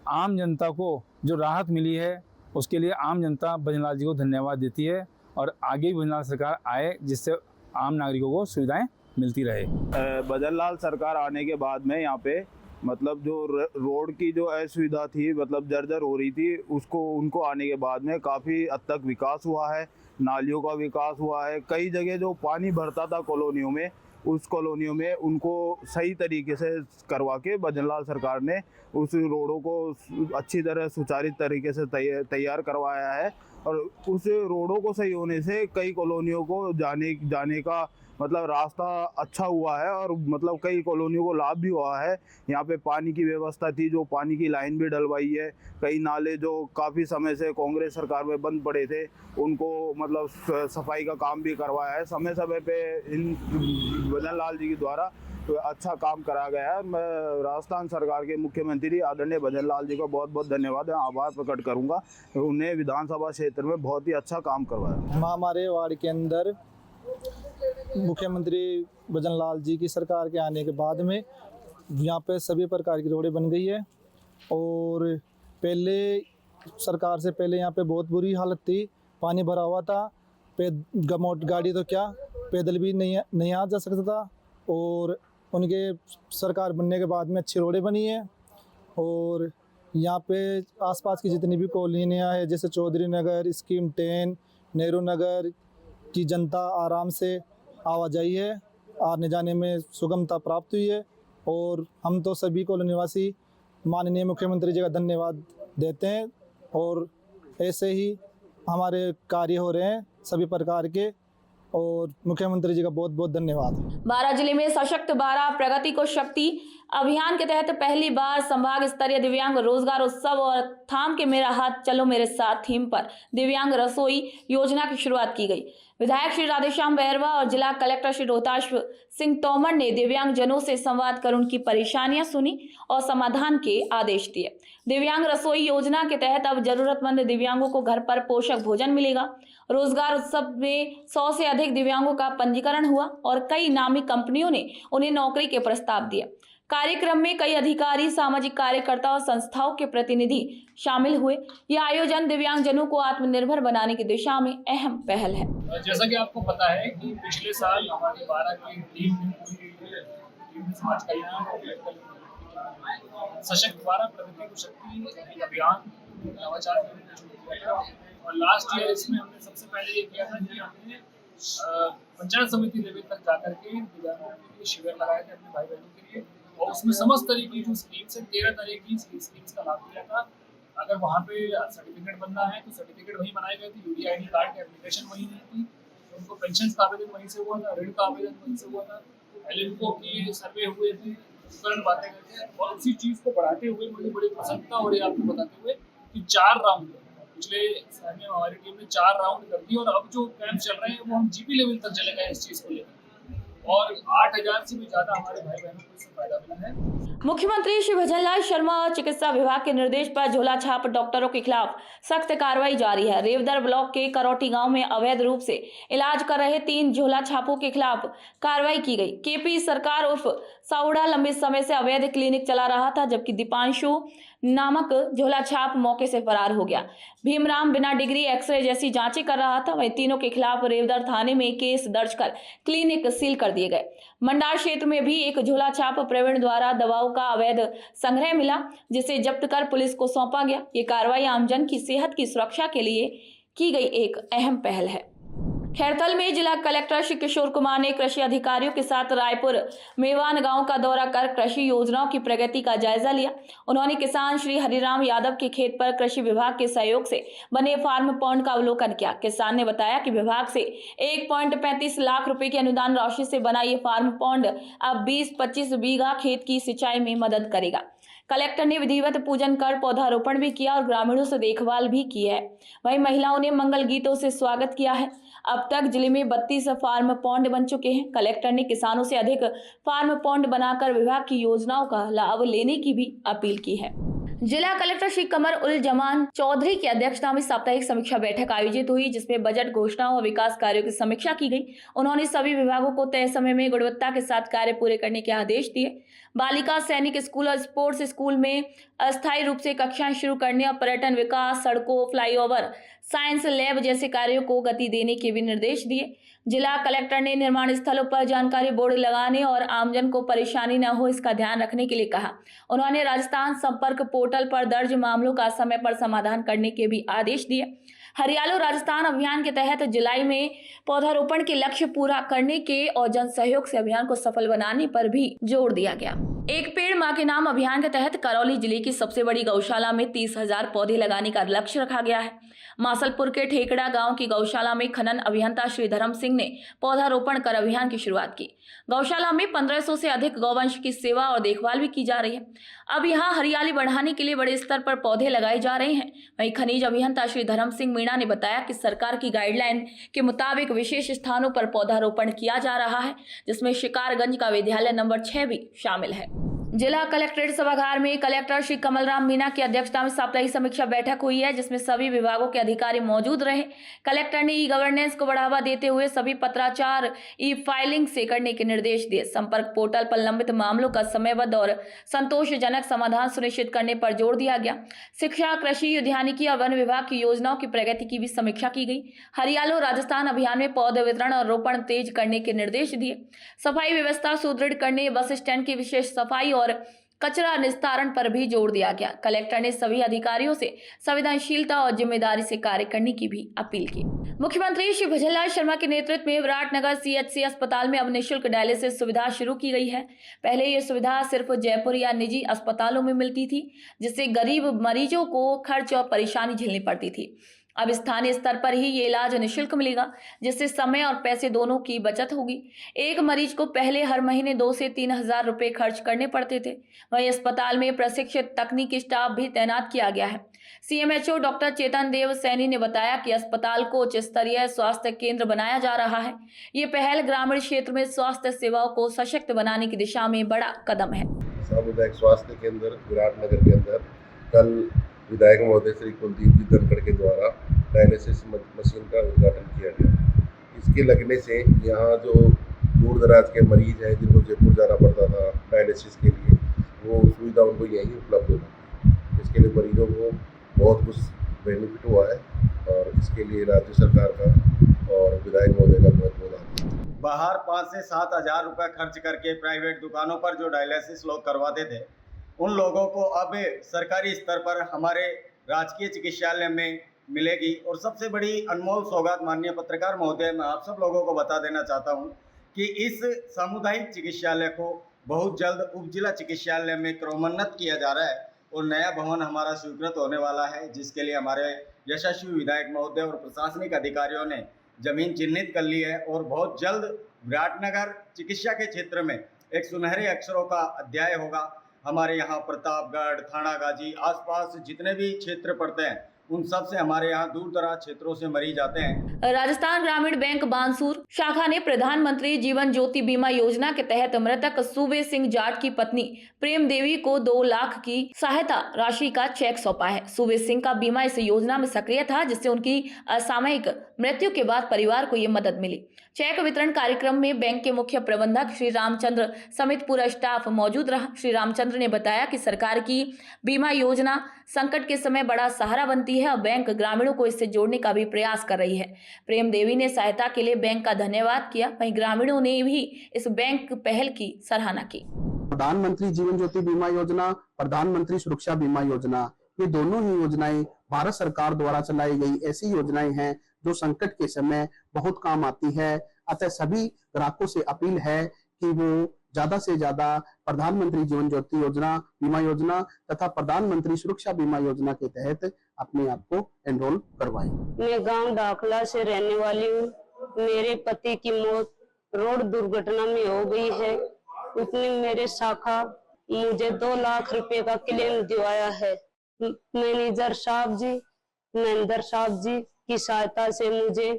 Speaker 10: आम जनता को जो राहत मिली है, उसके लिए आम जनता भजनलाल जी को धन्यवाद देती है और आगे भी भजनलाल सरकार आए, जिससे आम नागरिकों को सुविधाएं मिलती रहे।
Speaker 11: भजनलाल सरकार आने के बाद में यहाँ पे मतलब जो रोड की जो असुविधा थी, मतलब जर्जर हो रही थी, उसको उनको आने के बाद में काफ़ी हद तक विकास हुआ है। नालियों का विकास हुआ है। कई जगह जो पानी भरता था कॉलोनियों में, उस कॉलोनियों में उनको सही तरीके से करवा के भजनलाल सरकार ने उस रोडों को अच्छी तरह सुचारित तरीके से तैयार करवाया है। और उस रोडों को सही होने से कई कॉलोनियों को जाने का मतलब रास्ता अच्छा हुआ है और मतलब कई कॉलोनियों को लाभ भी हुआ है। यहाँ पे पानी की व्यवस्था थी, जो पानी की लाइन भी डलवाई है। कई नाले जो काफ़ी समय से कांग्रेस सरकार में बंद पड़े थे, उनको मतलब सफाई का काम भी करवाया है समय समय पे इन भजनलाल जी के द्वारा। तो अच्छा काम करा गया है। मैं राजस्थान सरकार के मुख्यमंत्री आदरणीय भजनलाल जी का बहुत बहुत धन्यवाद है, आभार प्रकट करूँगा। उन्हें विधानसभा क्षेत्र में बहुत ही अच्छा काम करवाया।
Speaker 6: हमारे वार्ड के अंदर मुख्यमंत्री भजनलाल जी की सरकार के आने के बाद में यहाँ पे सभी प्रकार की रोडें बन गई है। और पहले सरकार से पहले यहाँ पे बहुत बुरी हालत थी, पानी भरा हुआ था। गाड़ी तो क्या पैदल भी नहीं आ जा सकता था। और उनके सरकार बनने के बाद में अच्छी रोडें बनी है। और यहाँ पे आसपास की जितनी भी कॉलोनियाँ हैं, जैसे चौधरी नगर, स्कीम 10, नेहरू नगर की जनता आराम से आवाजाही है, आने जाने में सुगमता प्राप्त हुई है। और हम तो सभी कॉलोनी निवासी माननीय मुख्यमंत्री जी का धन्यवाद देते हैं। और ऐसे ही हमारे कार्य हो रहे हैं सभी प्रकार के, और मुख्यमंत्री जी का बहुत बहुत धन्यवाद।
Speaker 1: बारां जिले में सशक्त बारां प्रगति को शक्ति अभियान के तहत पहली बार संभाग स्तरीय दिव्यांग रोजगार उत्सव और थाम के मेरा हाथ चलो मेरे साथ थीम पर दिव्यांग रसोई योजना की शुरुआत की गई। विधायक श्री राधेश्याम बैरवा और जिला कलेक्टर श्री रोहताश सिंह तोमर ने दिव्यांग जनों से संवाद कर उनकी परेशानियां सुनी और समाधान के आदेश दिए। दिव्यांग रसोई योजना के तहत अब जरूरतमंद दिव्यांगों को घर पर पोषक भोजन मिलेगा। रोजगार उत्सव में 100 से अधिक दिव्यांगों का पंजीकरण हुआ और कई नामी कंपनियों ने उन्हें नौकरी के प्रस्ताव दिए। कार्यक्रम में कई अधिकारी, सामाजिक कार्यकर्ता और संस्थाओं के प्रतिनिधि शामिल हुए। यह आयोजन दिव्यांगजनों को आत्मनिर्भर बनाने की दिशा में अहम पहल है।
Speaker 12: जैसा कि आपको पता है कि पिछले साल हमारी बारां की टीम ने समाज कल्याण और सशक्त बारां प्रगति को शक्ति अभियान नवाचार और लास्ट ईयर इसमें हमने सबसे पहले ये किया था कि हमने पंचायत समिति लेवल तक जाकर के दिव्यांगों के लिए शिविर लगाए थे अपने भाई बहनों के लिए। और उसमें समस्त तरह की जो स्कीम्स है 13 तरह की स्कीम्स का लाभ दिया था। अगर वहाँ पे सर्टिफिकेट बनना है तो सर्टिफिकेट वहीं बनाए गए थे, यूडीआईडी कार्ड की एप्लीकेशन वहीं नहीं थी, उनको पेंशन का आवेदन वहीं से हुआ था, ऋण का आवेदन वहीं से हुआ था, एलएनको की सर्वे हुए थे, उपकरण बांटे गए थे। और उसी चीज़ को बढ़ाते हुए मुझे बड़ी प्रसन्नता हो रही है आपको बताते हुए कि 4 राउंड पिछले साल में हमारी टीम ने 4 राउंड कर दिए। और अब जो कैंप चल रहे हैं वो हम जीपी लेवल तक चले गए इस चीज़ को लेकर, और 8000 से भी ज्यादा हमारे भाई बहनों को इससे फायदा मिला है।
Speaker 1: मुख्यमंत्री श्री भजनलाल शर्मा और चिकित्सा विभाग के निर्देश पर झोला छाप डॉक्टरों के खिलाफ सख्त कार्रवाई जारी है। रेवदर ब्लॉक के करौटी गांव में अवैध रूप से इलाज कर रहे 3 झोला छापों के खिलाफ कार्रवाई की गई। केपी सरकार उर्फ साउड़ा लंबे समय से अवैध क्लिनिक चला रहा था, जबकि दीपांशु नामक झोला छाप मौके से फरार हो गया। भीमराम बिना डिग्री एक्सरे जैसी जांचें कर रहा था। वहीं तीनों के खिलाफ रेवदर थाने में केस दर्ज कर क्लिनिक सील कर दिए गए। मंडार क्षेत्र में भी एक झोला छाप प्रवीण द्वारा दवाओं का अवैध संग्रह मिला, जिसे जब्त कर पुलिस को सौंपा गया। ये कार्रवाई आमजन की सेहत की सुरक्षा के लिए की गई एक अहम पहल है। खैरथल में जिला कलेक्टर श्री किशोर कुमार ने कृषि अधिकारियों के साथ रायपुर मेवान गांव का दौरा कर कृषि योजनाओं की प्रगति का जायजा लिया। उन्होंने किसान श्री हरिराम यादव के खेत पर कृषि विभाग के सहयोग से बने फार्म पॉन्ड का अवलोकन किया। किसान ने बताया कि विभाग से 1.35 लाख रुपए की अनुदान राशि से बना ये फार्म पॉन्ड अब 20-25 बीघा खेत की सिंचाई में मदद करेगा। कलेक्टर ने विधिवत पूजन कर पौधारोपण भी किया और ग्रामीणों से देखभाल भी की है। वहीं महिलाओं ने मंगल गीतों से स्वागत किया है। अब तक जिले में 32 फार्म पॉन्ड बन चुके हैं। कलेक्टर ने किसानों से अधिक फार्म पॉन्ड बनाकर विभाग की योजनाओं का लाभ लेने की भी अपील की है। जिला कलेक्टर श्री कमर उल जमान चौधरी की अध्यक्षता में साप्ताहिक समीक्षा बैठक आयोजित हुई, जिसमें बजट घोषणाओं और विकास कार्यों की समीक्षा की गई। उन्होंने सभी विभागों को तय समय में गुणवत्ता के साथ कार्य पूरे करने के आदेश दिए। बालिका सैनिक स्कूल और स्पोर्ट्स स्कूल में अस्थायी रूप से कक्षाएं शुरू करने और पर्यटन विकास, सड़कों, फ्लाईओवर, साइंस लैब जैसे कार्यों को गति देने के भी निर्देश दिए। जिला कलेक्टर ने निर्माण स्थलों पर जानकारी बोर्ड लगाने और आमजन को परेशानी न हो, इसका ध्यान रखने के लिए कहा। उन्होंने राजस्थान संपर्क पोर्टल पर दर्ज मामलों का समय पर समाधान करने के भी आदेश दिए। हरियालो राजस्थान अभियान के तहत जुलाई में पौधारोपण के लक्ष्य पूरा करने के और जन सहयोग से अभियान को सफल बनाने पर भी जोर दिया गया। एक पेड़ मां के नाम अभियान के तहत करौली जिले की सबसे बड़ी गौशाला में 30,000 पौधे लगाने का लक्ष्य रखा गया है। मासलपुर के ठेकड़ा गांव की गौशाला में खनन अभियंता श्री धर्म सिंह ने पौधारोपण कर अभियान की शुरुआत की। गौशाला में 1500 से अधिक गौवंश की सेवा और देखभाल भी की जा रही है। अब यहां हरियाली बढ़ाने के लिए बड़े स्तर पर पौधे लगाए जा रहे हैं। वहीं खनिज अभियंता श्री धर्म सिंह मीणा ने बताया कि सरकार की गाइडलाइन के मुताबिक विशेष स्थानों पर पौधारोपण किया जा रहा है, जिसमें शिकारगंज का विद्यालय नंबर 6 भी शामिल है। जिला कलेक्ट्रेट सभागार में कलेक्टर श्री कमलराम मीणा की अध्यक्षता में साप्ताहिक समीक्षा बैठक हुई है, जिसमें सभी विभागों के अधिकारी मौजूद रहे। कलेक्टर ने ई गवर्नेंस को बढ़ावा देते हुए सभी पत्राचार ई फाइलिंग से करने के निर्देश दिए। संपर्क पोर्टल पर लंबित मामलों का समयबद्ध और संतोषजनक समाधान सुनिश्चित करने पर जोर दिया गया। शिक्षा, कृषि, उद्यानिकी और वन विभाग की योजनाओं की प्रगति की भी समीक्षा की गई। हरियालो राजस्थान अभियान में पौधे वितरण और रोपण तेज करने के निर्देश दिए। सफाई व्यवस्था सुदृढ़ करने, बस स्टैंड की विशेष सफाई और कचरा निस्तारण पर भी जोर दिया गया। कलेक्टर ने सभी अधिकारियों से संवेदनशीलता और जिम्मेदारी से कार्य करने की भी अपील की। मुख्यमंत्री श्री भजनलाल शर्मा के नेतृत्व में विराटनगर CHC अस्पताल में अब निःशुल्क डायलिसिस सुविधा शुरू की गई है। पहले ये सुविधा सिर्फ जयपुर या निजी अस्पतालों में मिलती थी, जिससे गरीब मरीजों को खर्च और परेशानी झेलनी पड़ती थी। अब स्थानीय स्तर पर ही ये इलाज निःशुल्क मिलेगा, जिससे समय और पैसे दोनों की बचत होगी। एक मरीज को पहले हर महीने 2 से 3 हजार रुपए खर्च करने पड़ते थे। वहीं अस्पताल में प्रशिक्षित तकनीकी स्टाफ भी तैनात किया गया है। CMHO डॉक्टर चेतन देव सैनी ने बताया कि अस्पताल को उच्च स्तरीय स्वास्थ्य केंद्र बनाया जा रहा है। ये पहल ग्रामीण क्षेत्र में स्वास्थ्य सेवाओं को सशक्त बनाने की दिशा में बड़ा कदम है।
Speaker 13: सामुदायिक स्वास्थ्य केंद्र विराटनगर के अंदर कल विधायक महोदय श्री कुलदीप जी धनखड़ के द्वारा डायलिसिस मशीन का उद्घाटन किया गया। इसके लगने से यहाँ जो दूर दराज के मरीज हैं जिनको जयपुर जाना पड़ता था डायलिसिस के लिए, वो सुविधा उनको यहीं उपलब्ध होगी। इसके लिए मरीजों को बहुत कुछ बेनिफिट हुआ है और इसके लिए राज्य सरकार का और विधायक महोदय का बहुत बहुत आभार।
Speaker 14: बाहर 5 से 7 हज़ार रुपये खर्च करके प्राइवेट दुकानों पर जो डायलिसिस लोग करवाते थे, उन लोगों को अब सरकारी स्तर पर हमारे राजकीय चिकित्सालय में मिलेगी। और सबसे बड़ी अनमोल सौगात माननीय पत्रकार महोदय, मैं आप सब लोगों को बता देना चाहता हूं कि इस सामुदायिक चिकित्सालय को बहुत जल्द उप जिला चिकित्सालय में क्रमोन्नत किया जा रहा है और नया भवन हमारा स्वीकृत होने वाला है, जिसके लिए हमारे यशस्वी विधायक महोदय और प्रशासनिक अधिकारियों ने जमीन चिन्हित कर ली है। और बहुत जल्द विराटनगर चिकित्सा के क्षेत्र में एक सुनहरे अक्षरों का अध्याय होगा। हमारे यहाँ प्रतापगढ़, थानागाजी, आसपास जितने भी क्षेत्र पड़ते हैं उन सब से हमारे यहाँ दूर दराज क्षेत्रों से मरीज आते हैं।
Speaker 1: राजस्थान ग्रामीण बैंक बानसूर शाखा ने प्रधानमंत्री जीवन ज्योति बीमा योजना के तहत मृतक सूबे सिंह जाट की पत्नी प्रेम देवी को 2 लाख की सहायता राशि का चेक सौंपा है। सूबे सिंह का बीमा इस योजना में सक्रिय था, जिससे उनकी असामयिक मृत्यु के बाद परिवार को ये मदद मिली। चेक वितरण कार्यक्रम में बैंक के मुख्य प्रबंधक श्री रामचंद्र समेत पूरा स्टाफ मौजूद रहा। श्री रामचंद्र ने बताया कि सरकार की बीमा योजना संकट के समय बड़ा सहारा बनती है और बैंक ग्रामीणों को इससे जोड़ने का भी प्रयास कर रही है। प्रेम देवी ने सहायता के लिए बैंक का धन्यवाद किया, वहीं ग्रामीणों ने भी इस बैंक पहल की सराहना की।
Speaker 15: प्रधानमंत्री जीवन ज्योति बीमा योजना, प्रधानमंत्री सुरक्षा बीमा योजना, ये दोनों ही योजनाएं भारत सरकार द्वारा चलाई गई ऐसी योजनाएं हैं जो संकट के समय बहुत काम आती है। अतः सभी ग्राहकों से अपील है कि वो ज्यादा से ज्यादा प्रधानमंत्री जीवन ज्योति योजना बीमा योजना तथा प्रधानमंत्री सुरक्षा बीमा योजना के तहत अपने आप को एनरोल करवाएं।
Speaker 16: मैं गांव डाकला से रहने वाली हूँ। मेरे पति की मौत रोड दुर्घटना में हो गई है। उसने मेरे शाखा मुझे 2 लाख रुपए का क्लेम दिवाया है। मैनेजर साहब जी, महेंद्र साहब जी की सहायता से मुझे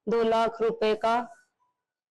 Speaker 16: 2 लाख रुपए का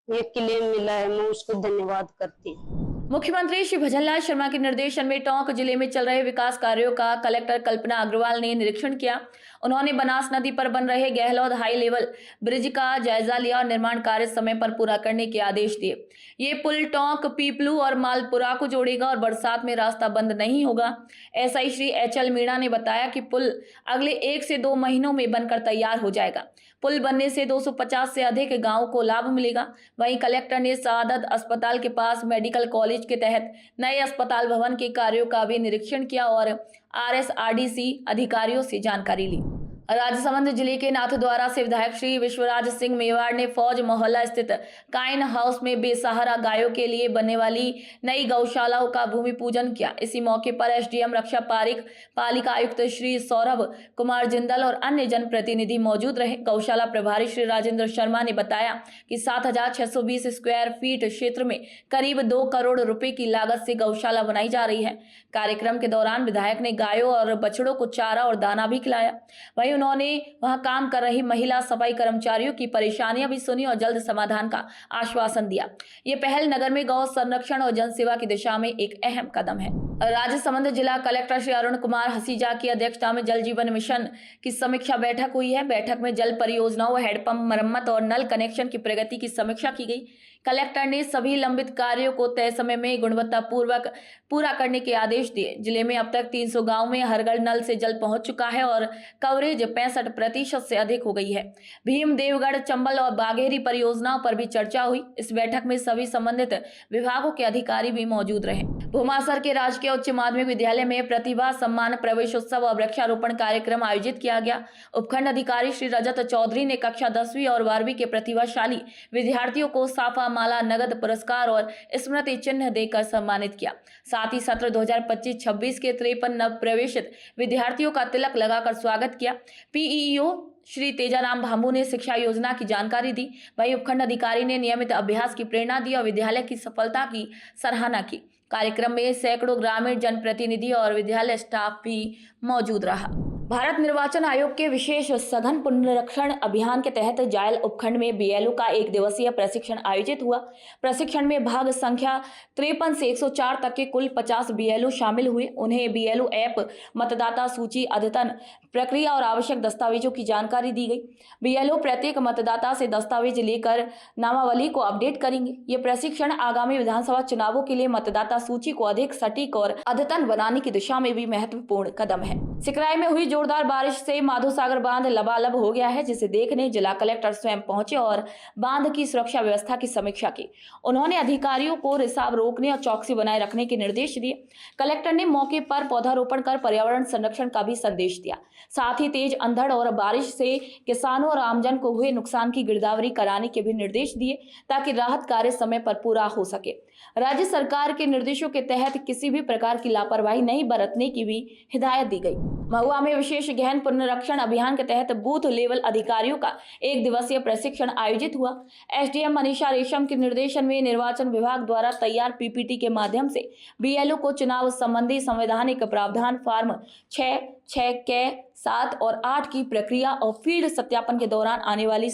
Speaker 16: ये क्लेम मिला है। मैं उसको धन्यवाद करती हूँ।
Speaker 1: मुख्यमंत्री श्री भजनलाल शर्मा के निर्देशन में टोंक जिले में चल रहे विकास कार्यों का कलेक्टर कल्पना अग्रवाल ने निरीक्षण किया। उन्होंने बनास नदी पर बन रहे गहलोद हाई लेवल ब्रिज का जायजा लिया और निर्माण कार्य समय पर पूरा करने के आदेश दिए। ये पुल टोंक, पीपलू और मालपुरा को जोड़ेगा और बरसात में रास्ता बंद नहीं होगा। एसआई श्री एचएल मीणा ने बताया कि पुल अगले 1 से 2 महीनों में बनकर तैयार हो जाएगा। पुल बनने से 250 से अधिक गांवों को लाभ मिलेगा। वहीं कलेक्टर ने सादत अस्पताल के पास मेडिकल कॉलेज के तहत नए अस्पताल भवन के कार्यों का भी निरीक्षण किया और आरएसआरडीसी अधिकारियों से जानकारी ली। राजसमंद जिले के नाथद्वारा से विधायक श्री विश्वराज सिंह मेवाड़ ने फौज मोहल्ला स्थित काइन हाउस में बेसहारा गायों के लिए बनने वाली नई गौशालाओं का भूमि पूजन किया। इसी मौके पर एसडीएम रक्षा पारिक, पालिका आयुक्त श्री सौरभ कुमार जिंदल और अन्य जनप्रतिनिधि मौजूद रहे। गौशाला प्रभारी श्री राजेंद्र शर्मा ने बताया कि 7,620 स्क्वायर फीट क्षेत्र में करीब 2 करोड़ रुपए की लागत से गौशाला बनाई जा रही है। कार्यक्रम के दौरान विधायक ने गायों और बछड़ों को चारा और दाना भी खिलाया। वहीं उन्होंने वहां काम कर रही महिला सफाई कर्मचारियों की परेशानियां भी सुनी और जल्द समाधान का आश्वासन दिया। ये पहल नगर में गौ संरक्षण और जन सेवा की दिशा में एक अहम कदम है। राजसमंद जिला कलेक्टर श्री अरुण कुमार हसीजा की अध्यक्षता में जल जीवन मिशन की समीक्षा बैठक हुई है। बैठक में जल परियोजनाओं, हैंडपंप मरम्मत और नल कनेक्शन की प्रगति की समीक्षा की गई। कलेक्टर ने सभी लंबित कार्यों को तय समय में गुणवत्तापूर्वक पूरा करने के आदेश दिए। जिले में अब तक 300 गांव में हर घर नल से जल पहुंच चुका है और कवरेज 65% से अधिक हो गई है। भीम, देवगढ़, चंबल और बाघेरी परियोजनाओं पर भी चर्चा हुई। इस बैठक में सभी संबंधित विभागों के अधिकारी भी मौजूद रहे। भूमासर के राजकीय उच्च माध्यमिक विद्यालय में प्रतिभा सम्मान प्रवेशोत्सव और वृक्षारोपण कार्यक्रम आयोजित किया गया। उपखंड अधिकारी श्री रजत चौधरी ने कक्षा 10वीं और 12वीं के प्रतिभाशाली विद्यार्थियों को साफा माला, नगद पुरस्कार और स्मृति चिन्ह देकर सम्मानित किया। साथ ही सत्र 2025-26 के 53 नव प्रवेशित विद्यार्थियों का तिलक लगाकर स्वागत किया। पीईओ श्री तेजाराम भामू ने शिक्षा योजना की जानकारी दी। वहीं उपखंड अधिकारी ने नियमित अभ्यास की प्रेरणा दी और विद्यालय की सफलता की सराहना की। कार्यक्रम में सैकड़ों ग्रामीण जनप्रतिनिधि और विद्यालय स्टाफ भी मौजूद रहा। भारत निर्वाचन आयोग के विशेष सघन पुनरीक्षण अभियान के तहत जायल उपखंड में बीएलओ का 1 दिवसीय प्रशिक्षण आयोजित हुआ। प्रशिक्षण में भाग संख्या 53 से 104 तक के कुल 50 बीएलओ शामिल हुए। उन्हें बीएलओ ऐप, मतदाता सूची अद्यतन प्रक्रिया और आवश्यक दस्तावेजों की जानकारी दी गई। बीएलओ प्रत्येक मतदाता से दस्तावेज लेकर नामावली को अपडेट करेंगे। ये प्रशिक्षण आगामी विधानसभा चुनावों के लिए मतदाता सूची को अधिक सटीक और अद्यतन बनाने की दिशा में भी महत्वपूर्ण कदम है। सिकराई में हुई जोरदार बारिश से माधोसागर बांध लबालब हो गया है, जिसे देखने जिला कलेक्टर स्वयं पहुंचे और बांध की सुरक्षा व्यवस्था की समीक्षा की। उन्होंने अधिकारियों को रिसाव रोकने और चौकसी बनाए रखने के निर्देश दिए। कलेक्टर ने मौके पर पौधारोपण कर पर्यावरण संरक्षण का भी संदेश दिया। साथ ही तेज अंधड़ और बारिश से किसानों और आमजन को हुए नुकसान की गिरदावरी कराने के भी निर्देश दिए ताकि राहत कार्य समय पर पूरा हो सके। राज्य सरकार के निर्देशों के तहत किसी भी प्रकार की लापरवाही नहीं बरतने की भी हिदायत दी गई। महुआ में विशेष गहन पुनरीक्षण अभियान के तहत बूथ लेवल अधिकारियों का 1 दिवसीय प्रशिक्षण आयोजित हुआ। एसडीएम मनीषा रेशम के निर्देशन में निर्वाचन विभाग द्वारा तैयार पीपीटी के माध्यम से बीएलओ को चुनाव संबंधी संवैधानिक प्रावधान फार्म 6 क 7 और 8 की प्रक्रिया और फील्ड सत्यापन के दौरान आने वाली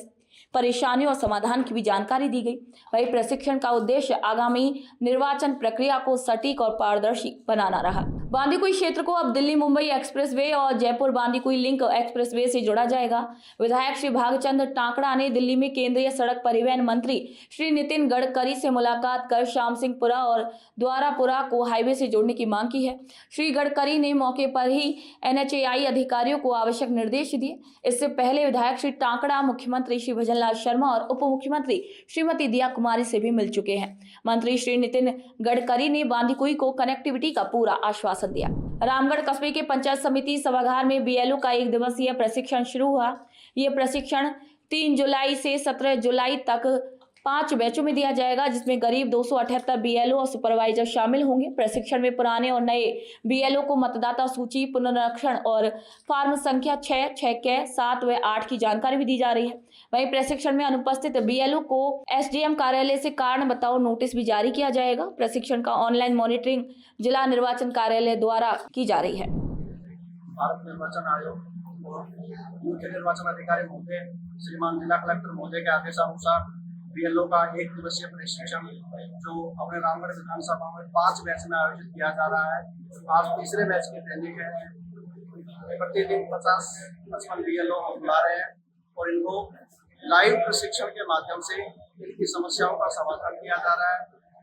Speaker 1: परेशानियों और समाधान की भी जानकारी दी गई। वही प्रशिक्षण का उद्देश्य आगामी निर्वाचन प्रक्रिया को सटीक और पारदर्शी बनाना रहा। बांदीकुई क्षेत्र को अब दिल्ली मुंबई एक्सप्रेसवे और जयपुर बांदीकुई लिंक एक्सप्रेसवे से जोड़ा जाएगा। विधायक श्री भागचंद टांकड़ा ने दिल्ली में केंद्रीय सड़क परिवहन मंत्री श्री नितिन गडकरी से मुलाकात कर श्याम सिंहपुरा और द्वारापुरा को हाईवे से जोड़ने की मांग की है। श्री गडकरी ने मौके पर ही NHAI अधिकारियों को आवश्यक निर्देश दिए। इससे पहले विधायक श्री टांकड़ा मुख्यमंत्री श्री भजनलाल शर्मा और उप मुख्यमंत्री श्रीमती दिया कुमारी से भी मिल चुके हैं। मंत्री श्री नितिन गडकरी ने बांदीकुई को कनेक्टिविटी का पूरा आश्वासन दिया। रामगढ़ कस्बे के पंचायत समिति सभागार में BLO का 1 दिवसीय प्रशिक्षण शुरू हुआ। ये प्रशिक्षण 3 जुलाई से 17 जुलाई तक 5 बैचों में दिया जाएगा, जिसमें करीब 278 BLO और सुपरवाइजर शामिल होंगे। प्रशिक्षण में पुराने और नए BLO को मतदाता सूची पुनरीक्षण और फार्म संख्या 6, 6K, 7 व 8 की जानकारी भी दी जा रही है। वहीं प्रशिक्षण में अनुपस्थित BLO को SDM कार्यालय से कारण बताओ नोटिस भी जारी किया जाएगा। प्रशिक्षण का ऑनलाइन मॉनिटरिंग जिला निर्वाचन कार्यालय द्वारा की जा रही है।
Speaker 12: भारत निर्वाचन आयोग और मुख्य निर्वाचन अधिकारी महोदय श्रीमान जिला कलेक्टर महोदय के आदेशानुसार BLO का 1 दिवसीय प्रशिक्षण जो अपने रामगढ़ विधानसभा में 5 बैच में आयोजित किया जा रहा है। आज तीसरे बैच की ट्रेनिंग है। प्रतिदिन 50-55 BLO हम बुला रहे हैं और इनको लाइव प्रशिक्षण के माध्यम से इनकी समस्याओं का समाधान किया जा रहा है।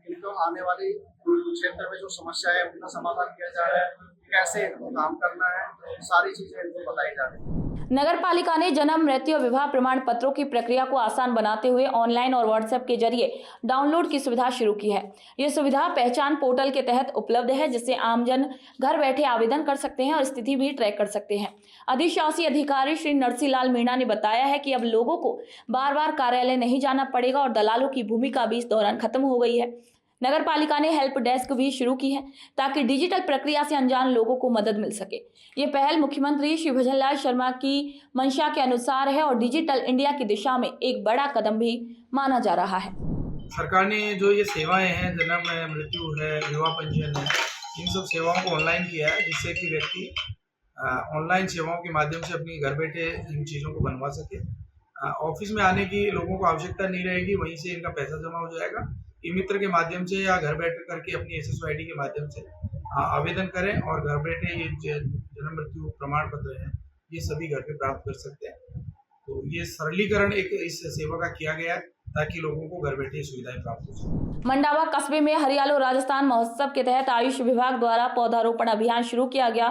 Speaker 12: इनको आने वाली क्षेत्र में जो समस्या है उनका समाधान किया जा रहा है, कैसे इनको काम करना है, सारी चीजें इनको बताई जा रही है।
Speaker 1: नगर पालिका ने जन्म, मृत्यु और विवाह प्रमाण पत्रों की प्रक्रिया को आसान बनाते हुए ऑनलाइन और व्हाट्सएप के जरिए डाउनलोड की सुविधा शुरू की है। यह सुविधा पहचान पोर्टल के तहत उपलब्ध है, जिससे आमजन घर बैठे आवेदन कर सकते हैं और स्थिति भी ट्रैक कर सकते हैं। अधिशासी अधिकारी श्री नरसिंह मीणा ने बताया है कि अब लोगों को बार बार कार्यालय नहीं जाना पड़ेगा और दलालों की भूमिका भी इस दौरान खत्म हो गई है। नगर पालिका ने हेल्प डेस्क भी शुरू की है ताकि डिजिटल प्रक्रिया से अनजान लोगों को मदद मिल सके। ये पहल मुख्यमंत्री श्री भजनलाल शर्मा की मंशा के अनुसार है और डिजिटल इंडिया की दिशा में एक बड़ा कदम भी माना जा रहा है।
Speaker 17: सरकार ने जो ये सेवाएं हैं, जन्म है, मृत्यु है, विवाह पंजीयन है, इन सब सेवाओं को ऑनलाइन किया है, जिससे कि व्यक्ति ऑनलाइन सेवाओं के माध्यम से अपनी घर बैठे इन चीज़ों को बनवा सके। ऑफिस में आने की लोगों को आवश्यकता नहीं रहेगी, वहीं से इनका पैसा जमा हो जाएगा। ई मित्र के माध्यम से या घर बैठे करके अपनी SSID के माध्यम से आवेदन करें और घर बैठे ये जन्म मृत्यु प्रमाण पत्र है ये सभी घर पे प्राप्त कर सकते हैं। तो ये सरलीकरण एक इस सेवा का किया गया है ताकि लोगों को घर बैठे सुविधाएं प्राप्त हो सके।
Speaker 1: मंडावा कस्बे में हरियालो राजस्थान महोत्सव के तहत आयुष विभाग द्वारा पौधारोपण अभियान शुरू किया गया।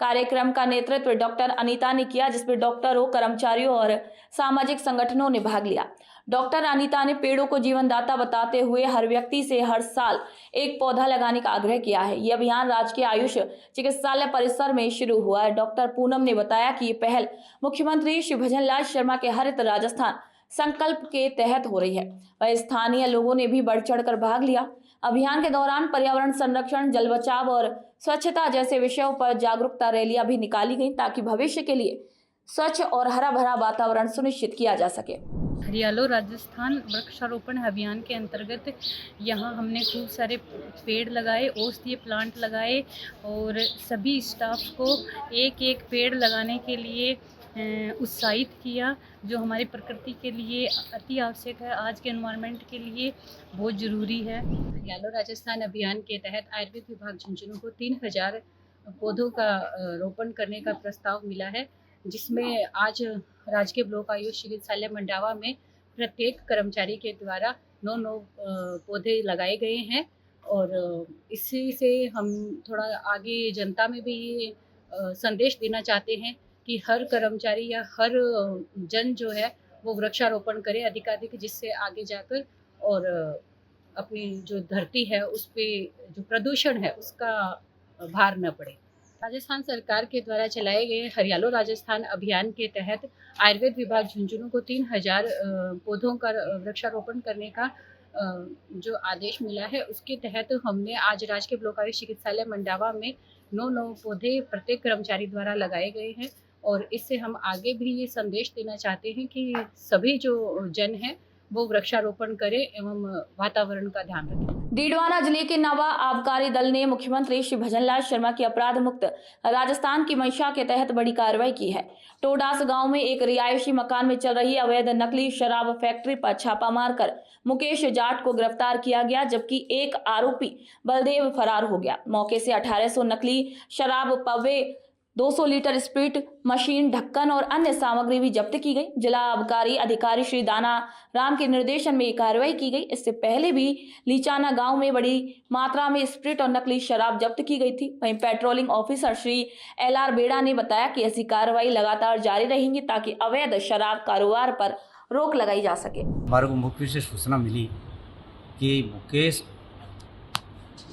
Speaker 1: कार्यक्रम का नेतृत्व डॉक्टर अनीता ने किया, जिसमें डॉक्टरों, कर्मचारियों और सामाजिक संगठनों ने भाग लिया। डॉक्टर अनीता ने पेड़ों को जीवनदाता बताते हुए हर व्यक्ति से हर साल एक पौधा लगाने का आग्रह किया है। यह अभियान राजकीय आयुष चिकित्सालय परिसर में शुरू हुआ है। डॉक्टर पूनम ने बताया कि ये पहल मुख्यमंत्री श्री भजनलाल शर्मा के हरित राजस्थान संकल्प के तहत हो रही है। वह स्थानीय लोगों ने भी बढ़ चढ़कर भाग लिया। अभियान के दौरान पर्यावरण संरक्षण, जल बचाव और स्वच्छता जैसे विषयों पर जागरूकता रैलियां भी निकाली गई ताकि भविष्य के लिए स्वच्छ और हरा भरा वातावरण सुनिश्चित किया जा सके।
Speaker 18: हरियालो राजस्थान वृक्षारोपण अभियान के अंतर्गत यहाँ हमने खूब सारे पेड़ लगाए, औषधीय प्लांट लगाए और सभी स्टाफ को एक एक पेड़ लगाने के लिए उत्साहित किया, जो हमारी प्रकृति के लिए अति आवश्यक है, आज के एनवायरनमेंट के लिए बहुत ज़रूरी है।
Speaker 19: हरियालो राजस्थान अभियान के तहत आयुर्वेद विभाग झुंझुनू को 3000 पौधों का रोपण करने का प्रस्ताव मिला है, जिसमें आज राजकीय ब्लॉक आयुष चिकित्सालय मंडावा में प्रत्येक कर्मचारी के द्वारा 9 पौधे लगाए गए हैं और इसी से हम थोड़ा आगे जनता में भी ये संदेश देना चाहते हैं कि हर कर्मचारी या हर जन जो है वो वृक्षारोपण करे अधिकाधिक, जिससे आगे जाकर और अपनी जो धरती है उस पे जो प्रदूषण है उसका भार न पड़े। राजस्थान सरकार के द्वारा चलाए गए हरियालो राजस्थान अभियान के तहत आयुर्वेद विभाग झुंझुनू को 3000 पौधों का वृक्षारोपण करने का जो आदेश मिला है, उसके तहत हमने आज राजकीय ब्लॉक आयुष चिकित्सालय मंडावा में 9 पौधे प्रत्येक कर्मचारी द्वारा लगाए गए हैं और इससे हम आगे भी ये संदेश देना चाहते हैं कि सभी जो जन हैं वो वृक्षारोपण करें एवं वातावरण का ध्यान रखें।
Speaker 1: डीडवाना जिले के नवा आबकारी दल ने मुख्यमंत्री श्री भजनलाल शर्मा की अपराध मुक्त राजस्थान की मंशा के तहत बड़ी कार्रवाई की है। टोडास गांव में एक रिहायशी मकान में चल रही अवैध नकली शराब फैक्ट्री पर छापा मारकर मुकेश जाट को गिरफ्तार किया गया, जबकि एक आरोपी बलदेव फरार हो गया। मौके से 1800 नकली शराब पवे, 200 लीटर स्प्रिट मशीन, ढक्कन और अन्य सामग्री भी जब्त की गई। जिला आबकारी अधिकारी श्री दाना राम के निर्देशन में ये कार्रवाई की गई। इससे पहले भी लीचाना गांव में बड़ी मात्रा में स्प्रिट और नकली शराब जब्त की गई थी। वहीं पेट्रोलिंग ऑफिसर श्री LR बेड़ा ने बताया कि ऐसी कार्रवाई लगातार जारी रहेंगी ताकि अवैध शराब कारोबार पर रोक लगाई जा सके।
Speaker 20: हमारे को मुख्य से सूचना मिली कि मुकेश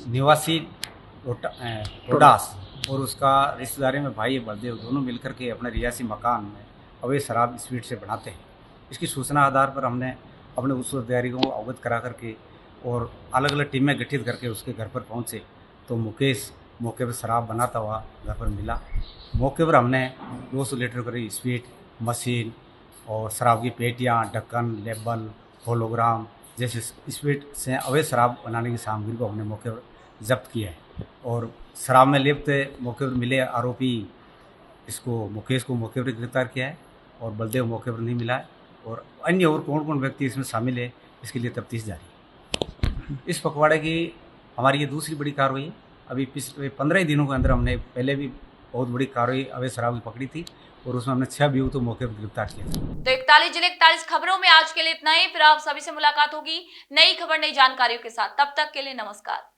Speaker 20: निवासी टोडास और उसका रिश्तेदारी में भाई बलदेव दोनों मिलकर के अपने रियासी मकान में अवैध शराब स्पीड से बनाते हैं। इसकी सूचना आधार पर हमने अपने उस अधिकारी को अवगत करा करके और अलग अलग टीमें गठित करके उसके घर पर पहुंचे तो मुकेश मौके पर शराब बनाता हुआ घर पर मिला। मौके पर हमने 200 लीटर करीब स्पीड मशीन और शराब की पेटियाँ, ढक्कन, लेबल, होलोग्राम जैसे स्पीड से अवैध शराब बनाने की सामग्री को हमने मौके पर जब्त किया है। और शराब में लिप्त मौके पर मिले आरोपी इसको मुकेश को मौके पर गिरफ्तार किया है और बलदेव मौके पर नहीं मिला है। और अन्य और कौन कौन व्यक्ति इसमें शामिल है इसके लिए तफ्तीश जारी है। इस पखवाड़े की हमारी ये दूसरी बड़ी कार्रवाई है। अभी पिछले 15 दिनों के अंदर हमने पहले भी बहुत बड़ी कार्रवाई अवैध शराब की पकड़ी थी और उसमें हमने 6 अभियुक्त तो मौके पर गिरफ्तार किया।
Speaker 1: तो 41 जिले 41 खबरों में आज के लिए इतना ही। फिर आप सभी से मुलाकात होगी नई खबर नई जानकारियों के साथ। तब तक के लिए नमस्कार।